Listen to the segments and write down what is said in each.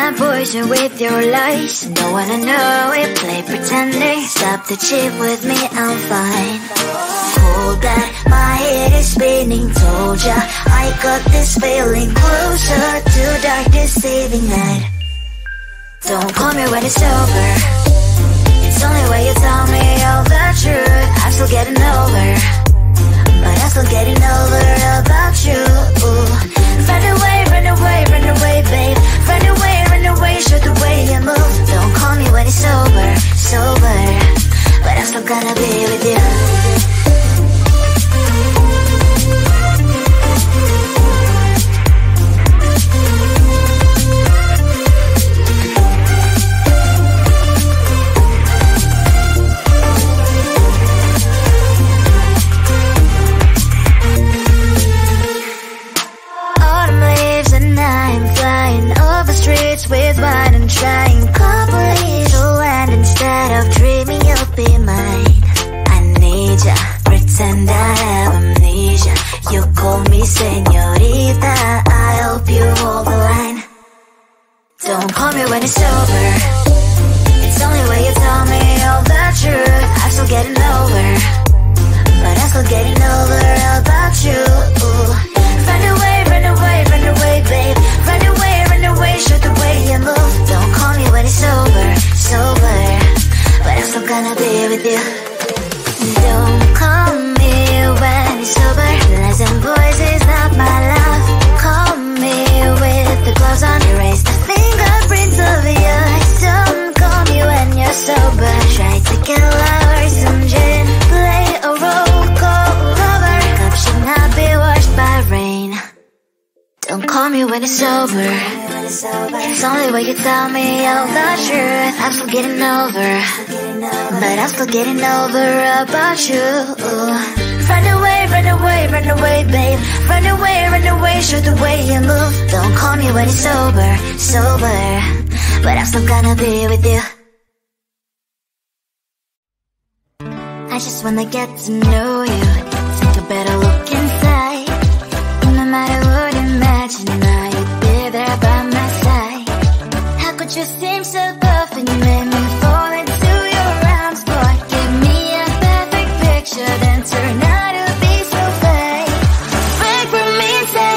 my poison with your lies. Don't wanna know it, play pretending. Stop the cheat with me, I'm fine. Hold that, my head is spinning. Told ya, I got this feeling closer to dark deceiving night. Don't call me when it's over. It's only when you tell me all the truth. I'm still getting over, but I'm still getting over about you. Run away, run away, run away, babe. Run away, show the way you move. Don't call me when it's over, sober, but I'm still gonna be with you. With wine and trying company to land instead of dreaming you'll be mine. I need ya, pretend I have amnesia. You call me señorita, I hope you hold the line. Don't call me when it's over. It's only when you tell me all the truth. I'm still getting over, but I'm still getting over about you. Run away, run away, run away, babe. Run away, show the way you move. Don't call me when it's over, sober, but I'm still gonna be with you. Don't call me when it's over. Lies and boys is not my love. Call me with the gloves on. Erase the fingerprints of your eyes. Don't call me when you're sober. Try to get lower, some gin. Play a role, call lover. Cup should not be washed by rain. Don't call me when it's over. It's only when you tell me all the truth. I'm still getting over, but I'm still getting over about you. Run away, run away, run away, babe. Run away, show the way you move. Don't call me when it's over, sober, but I'm still gonna be with you. I just wanna get to know you, take a better look inside. No matter what, imagine now you'd be there by my side. How could you seem so tough and you made me fall into your arms, boy? Give me a perfect picture, then turn out to be so fake. Break from me and say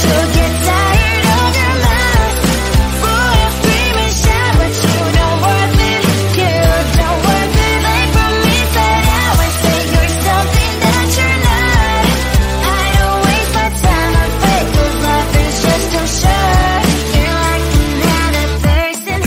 you'll get tired of your mouth. Boy, I scream and shout, but you don't worth it. You don't worth it. Break from me and say you're something that you're not. I don't waste my time on fake, 'cause life is just too short. You're like another person.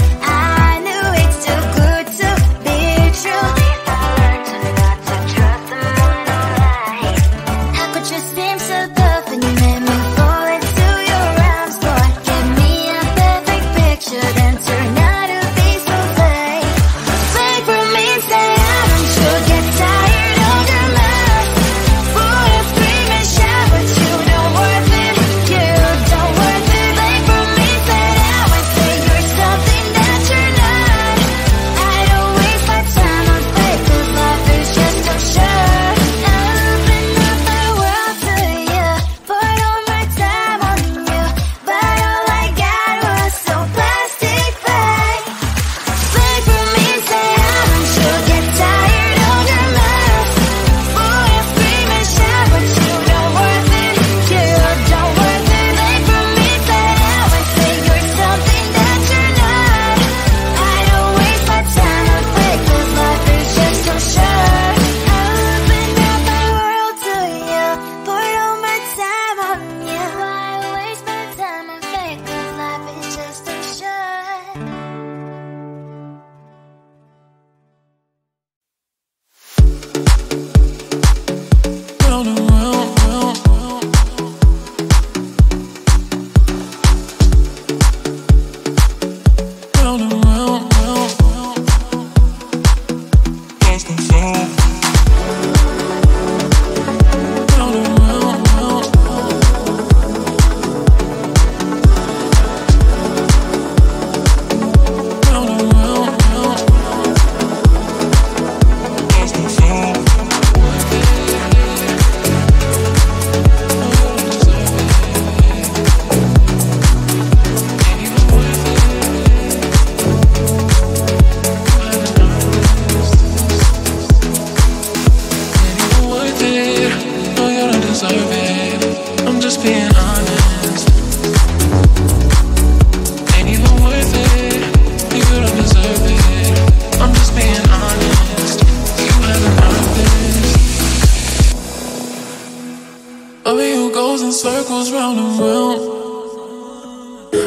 circles round and round.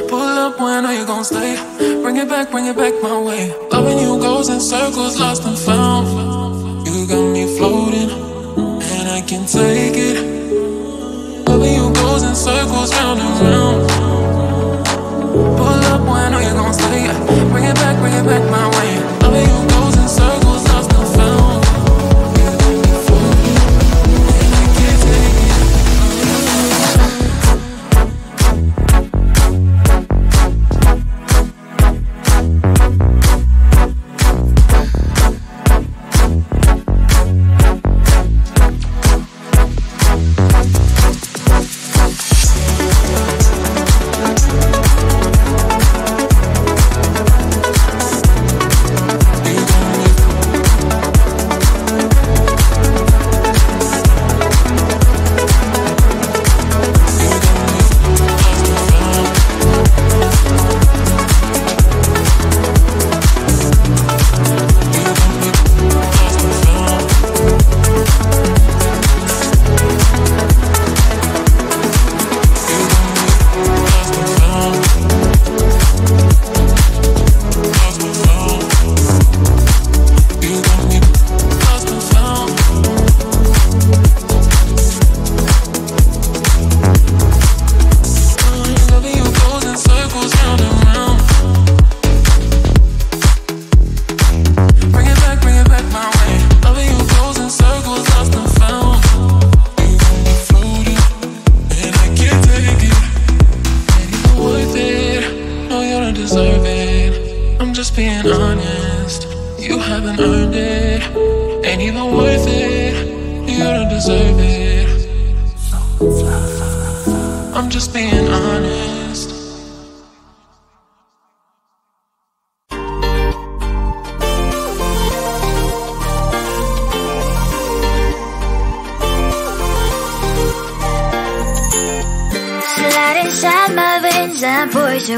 Pull up when are you gon' stay? Bring it back my way. Loving you goes in circles, lost and found. You got me floating, and I can take it. Loving you goes in circles round and round. Pull up when are you gon' stay? Bring it back my way. Loving you goes in circles, lost and found. You got me floating, and I can't take it.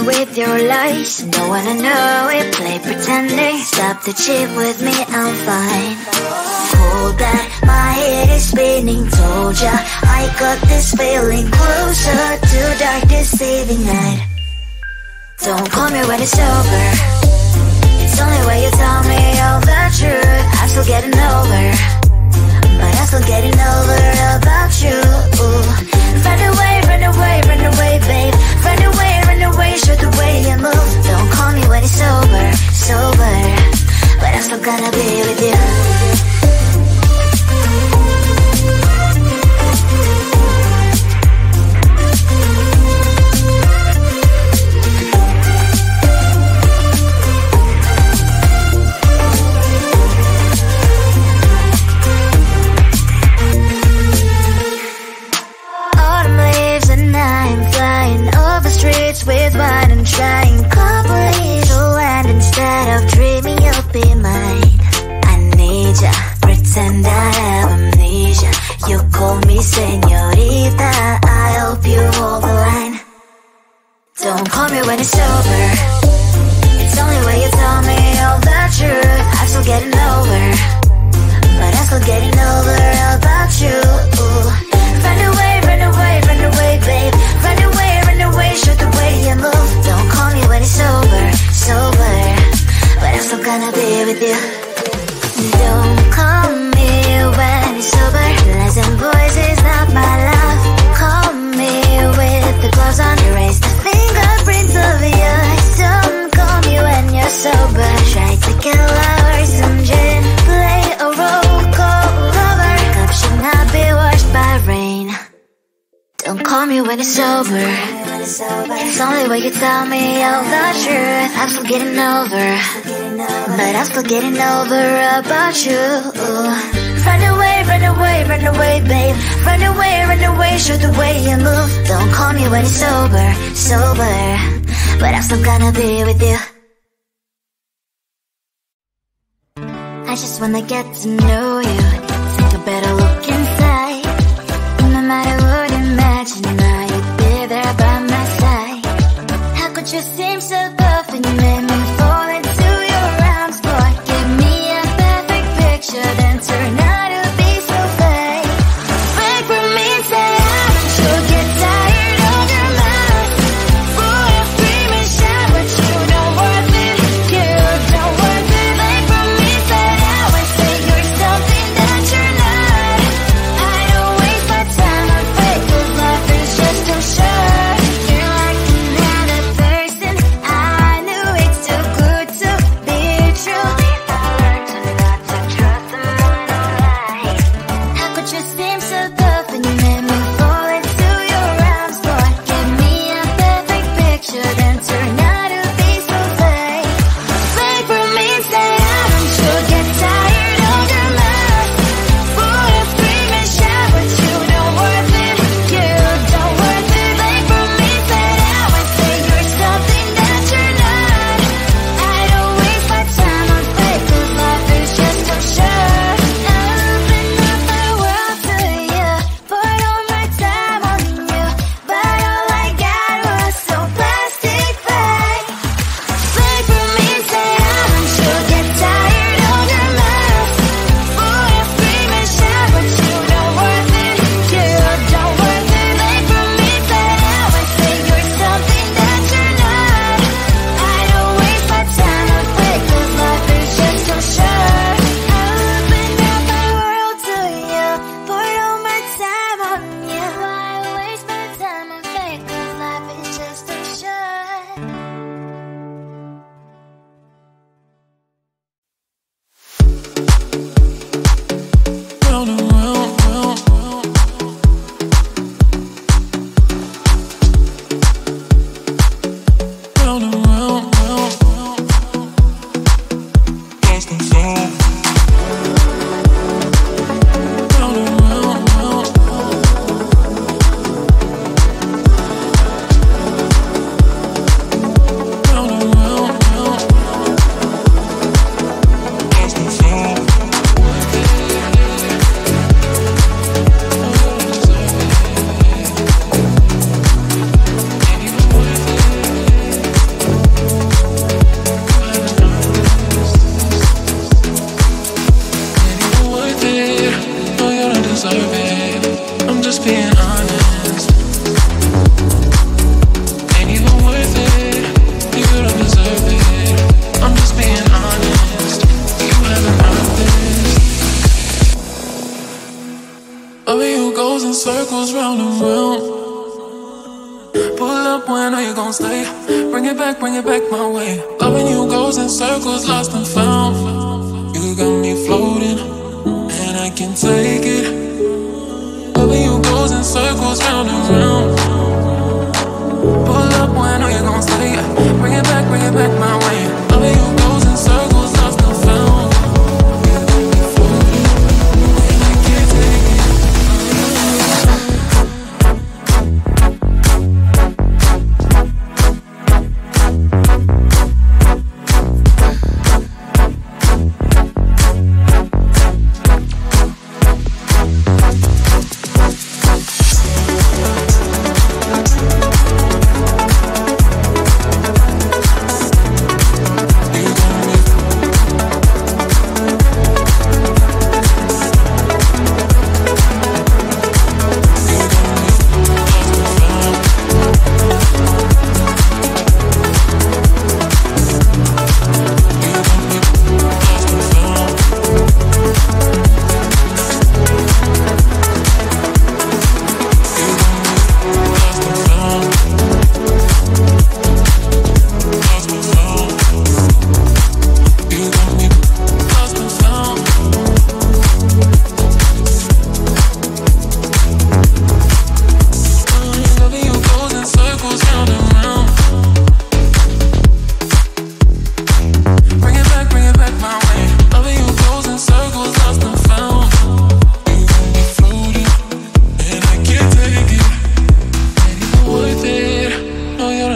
With your lies, don't wanna know it, play pretending. Stop the chip with me, I'm fine. Hold that, my head is spinning. Told ya, I got this feeling closer to dark deceiving night. Don't call me when it's over. It's only when you tell me all the truth. I'm still getting over, but I'm still getting over about you. Run away, run away, run away, babe. Run away, run away, show the way you move. Don't call me when it's sober, sober, but I'm still gonna be with you. With wine and trying complete land instead of dreaming you'll be mine. I need ya, pretend I have amnesia. You call me señorita, I hope you hold the line. Don't call me when it's over. It's only when you tell me all the truth. I'm still getting over, but I'm still getting over about you. Run away, run away, run away, babe. Run away, run away, show the way you move. Don't call me when it's sober, sober, but I'm still gonna be with you. Don't call me when it's sober. Lies and voices, not my love. Call me with the gloves on. Erase the fingerprints of yours. Don't call me when you're sober. Try to kill hours, some gin. Play a roll call lover. Cup should not be washed by rain. Don't call me when it's over. It's only when you tell me all the truth. I'm still getting over, but I'm still getting over about you. Run away, run away, run away, babe. Run away, show the way you move. Don't call me when it's sober, sober, but I'm still gonna be with you. I just wanna get to know you. Take a better look inside. No matter what, imagine now you'd be there by my side. How could you seem so perfect? You made me fall into your arms. Boy, give me a perfect picture, then turn out to be so fake. Break from me, say I don't you get tired. and found. Round and round, round. Round and round, round. Lost and found. Deserve it. I'm just being honest. Ain't even worth it. You don't deserve it. I'm just being honest. You haven't earned this. Loving you goes in circles round and round. Pull up when are you gon' stay? Bring it back my way. Loving you goes in circles, lost and found. You got me floating, and I can take it. Loving you goes in circles round and round. Pull up when are you gon' stay? Bring it back my way. Loving you goes in circles, lost and found. You got me floating, and I can't take it.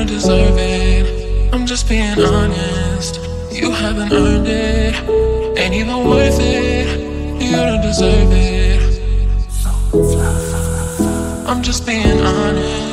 Deserve it. I'm just being honest. You haven't earned it. Ain't even worth it. You don't deserve it. I'm just being honest.